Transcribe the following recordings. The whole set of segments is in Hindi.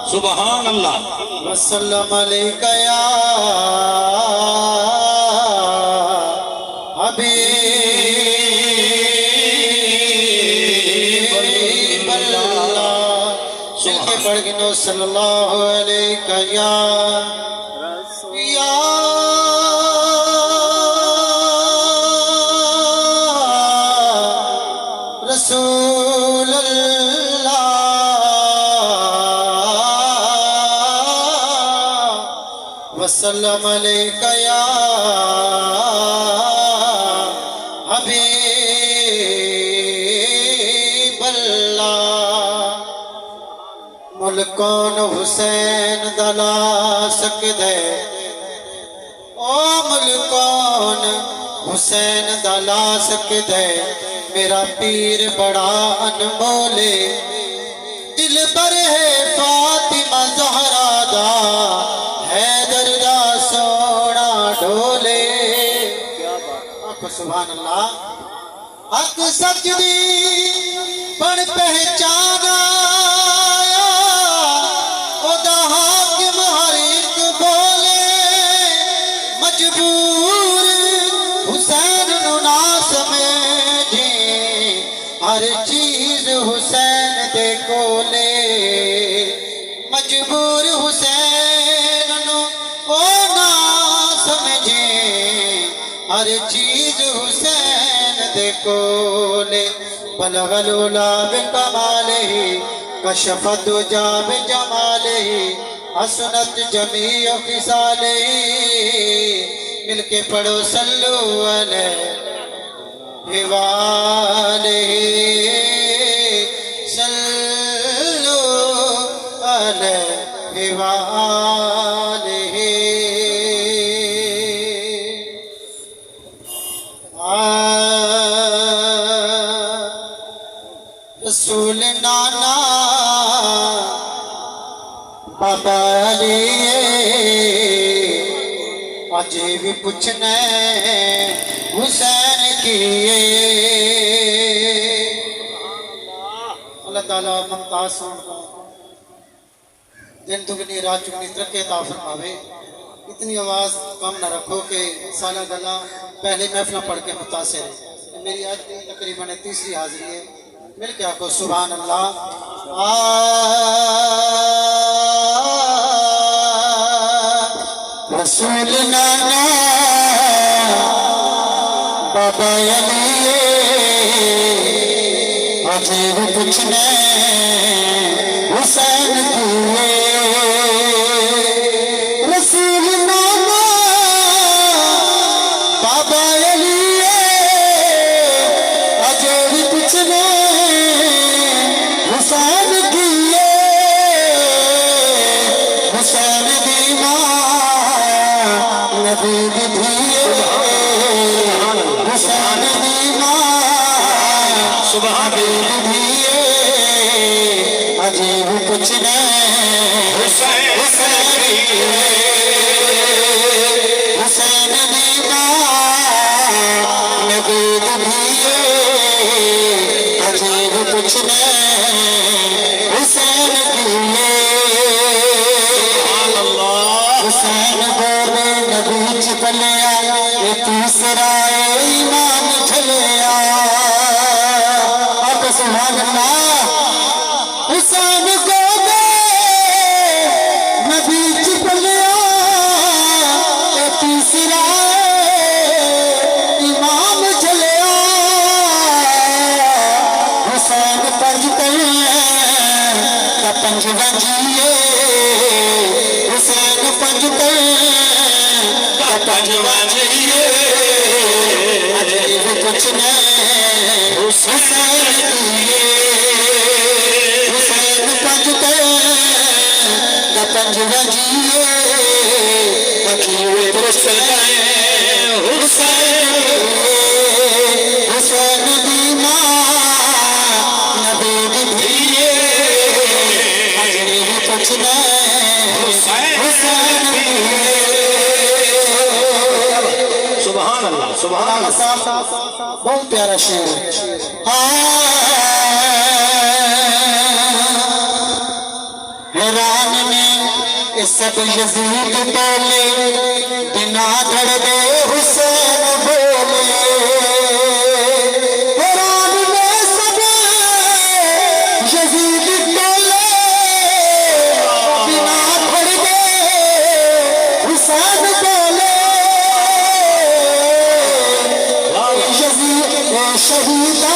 सुबहान अल्लाह वसल्लम अलैका या हबीब अल्लाह मिलके पढ़ गिनो सल्लल्लाहु अलैका या रसूल वसल्लम अलैका या हबीब अल्लाह मुल्कों हुसैन दला सकदे ओ मुल्कों हुसैन दला सकदे मेरा पीर बड़ा अनमोले दिल पर है फातिमा ज़हरा दा हैदर दा सोना ढोले। सुभान अल्लाह हक सच दी बन पहचाना ओदा हाकिम हर एक बोले मजबूर हुसैन नु ना समझे हर चीज हुसैन दे कोले मजबूर हुसैन नु ओ ना समझे हर चीज हुसैन दे कोले बलगल उला बिकमालिही कशफत दुजा बिजमालिही हसनत जमीअ खिसालिही मिलके पढ़ो सल्लु अलैहि वालिही सल्लु अलैहि वालिही। रसूल नाना बाबा अली अजे भी पूछने हुसैन किए अल्लाह ताला मुमताज दिन दुगनी रात चुगनी तरक्की अता फरमावे। इतनी आवाज़ कम न रखो कि साला गला पहले महफिल पढ़ के मुतासिर है। मेरी आज तकरीबन तीसरी हाजिरी है। मिल के आको सुभान अल्लाह। रसूल नाना बाबा अली अजे भी पूछने हुसैन किए रसूल नाना बाबा अली अजे भी पूछने हुसैन किए हुसैन दी मां नबी दी धिए हुसैन दी मां सुभान दी धिए अजे भी पूछने हुसैन किए हुसैन दी मां नबी दी धिए अजे भी पूछने हुसैन किए हुसैन बोले नबी च पलिया ये तीसरा ईमान चलिया। आप सुभान अल्लाह हुसैन बोले नबी च पलिया ये तीसरा ईमान चलिया। हुसैन पंज पंज बजिए हुसैन पंज पंज बजिए कुछ नहीं हुसैन किए हुसैन पंज पंज बजिए हुसैन दी मां नबी दी धिए कुछ नहीं हुसैन सुभान अल्लाह। अल्लामा साहब बहुत प्यारा शेर हैरान ने सब यजीद बोले बिना धड़के हुसैन बोले हैरान ने सब यजीद बोले बिना धड़के हुसैन बोले यजीद शहीदा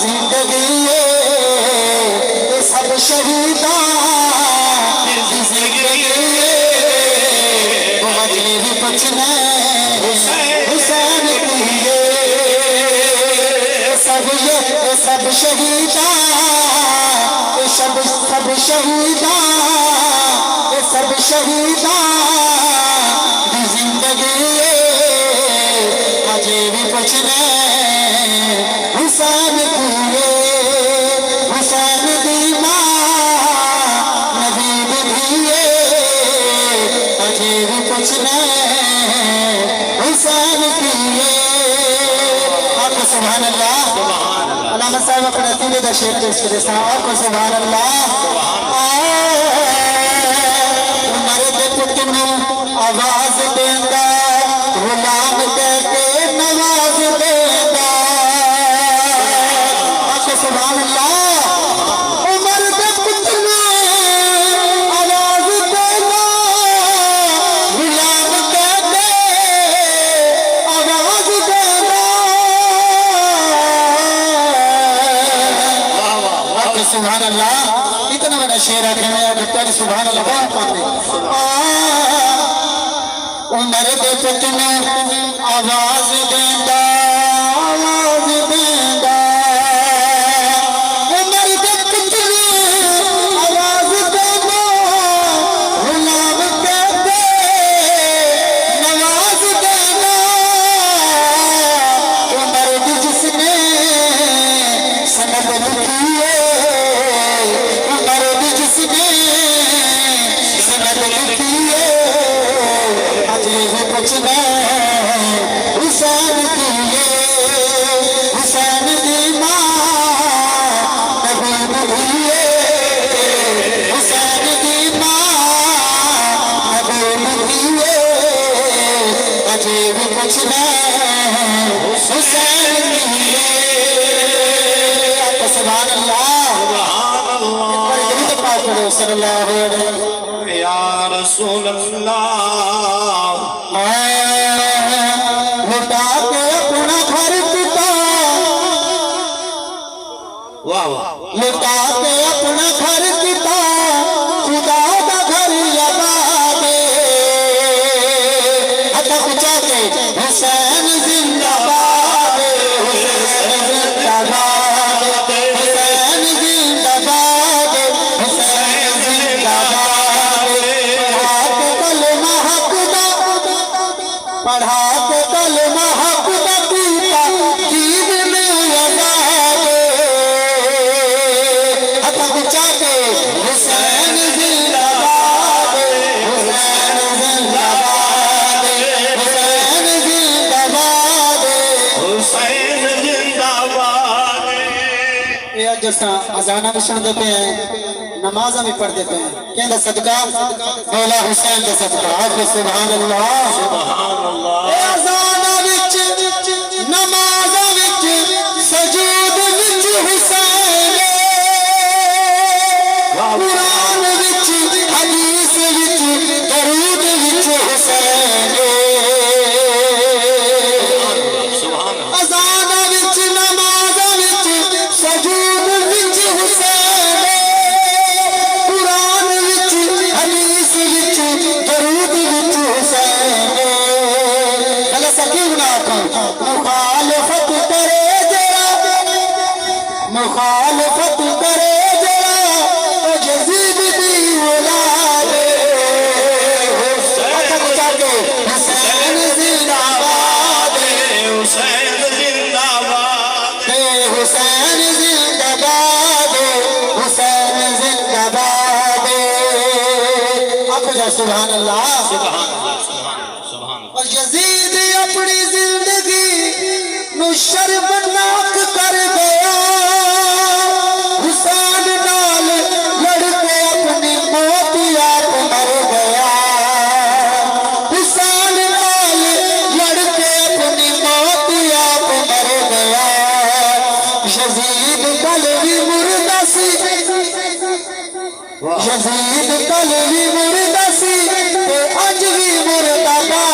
जिंदगी सब शहीदा हुसैन किए सब शहीदा सब शहीदा सब शहीदा जिंदगी अजे भी बचने हुसैन किए हुसैन दी मां नबी दिए अजे भी बचने सुभान अल्लाह अल्लामा साहब अपने अतीले दा शेर पेश करे साहब को सुभान अल्लाह उमर दे पुत नू आवाज देंदा गुलाम कहके नवाज देंदा सुभान अल्लाह उमर दे पुत नू आवाज देंदा गुलाम कहके आवाज देंदा सुभान अल्लाह इतना बड़ा शेर है मैं सुभान अल्लाह बहुत पढ़ते उमर दे पुत ने आवाज देंदा आवाज देंदा उमर दे पुत ने आवाज देंदा गुलाम कहते नवाज देंदा उमर दी जिसने सनद लिखी हुसैन किए हुसैन दी मां नबी दिए हुसैन दी मां नबी दिए अजे भी पूछना हुसैन किए सुभान अल्लाह सल्लल्लाहु अलैहि या रसूल अल्लाह लुटा के अपना घर पिता वाह लुटा के अपना घर पिता खुदा का घर आबाद हथा कुचा के हुसैन जिंदाबाद हुसैन जिंदाबाद हुसैन जिंदाबाद हुसैन जिंदाबाद पढ़ा के कलमा हक दा पीता दीद में आजाद हथा कुचा के हुसैन जिंदाबाद हुसैन जिंदाबाद हुसैन जिंदाबाद हुसैन जिंदाबाद ये जैसा अजाना भी सुन देते हैं नमाज़ भी पढ़ देते हैं कहना सदका मौला हुसैन का सदका आप सुभान अल्लाह सुभान अल्लाह अज़ान विच नमाज़ विच सजूद विच हुसैन कुरान विच हदीस विच दरूद विच हुसैन सुभान अज़ान विच नमाज़ विच सजूद विच हुसैन मुखालफत करे जरा तो यजीद दी औलाद हुसैन जिंदाबाद हुसैन जिंदाबाद हुसैन जिंदाबाद हुसैन जिंदाबाद अब सुभान अल्लाह सुभान अल्लाह सुभान अल्लाह और यजीद अपनी शर्मनाक कर गया हुसैन नाल लड़के अपनी मौत आप मर गया हुसैन नाल लड़के अपनी मौत आप मर गया यजीद कल भी मुर्दा सी यजीद कल भी मुर्दा सी ते अज भी मुर्दाबाद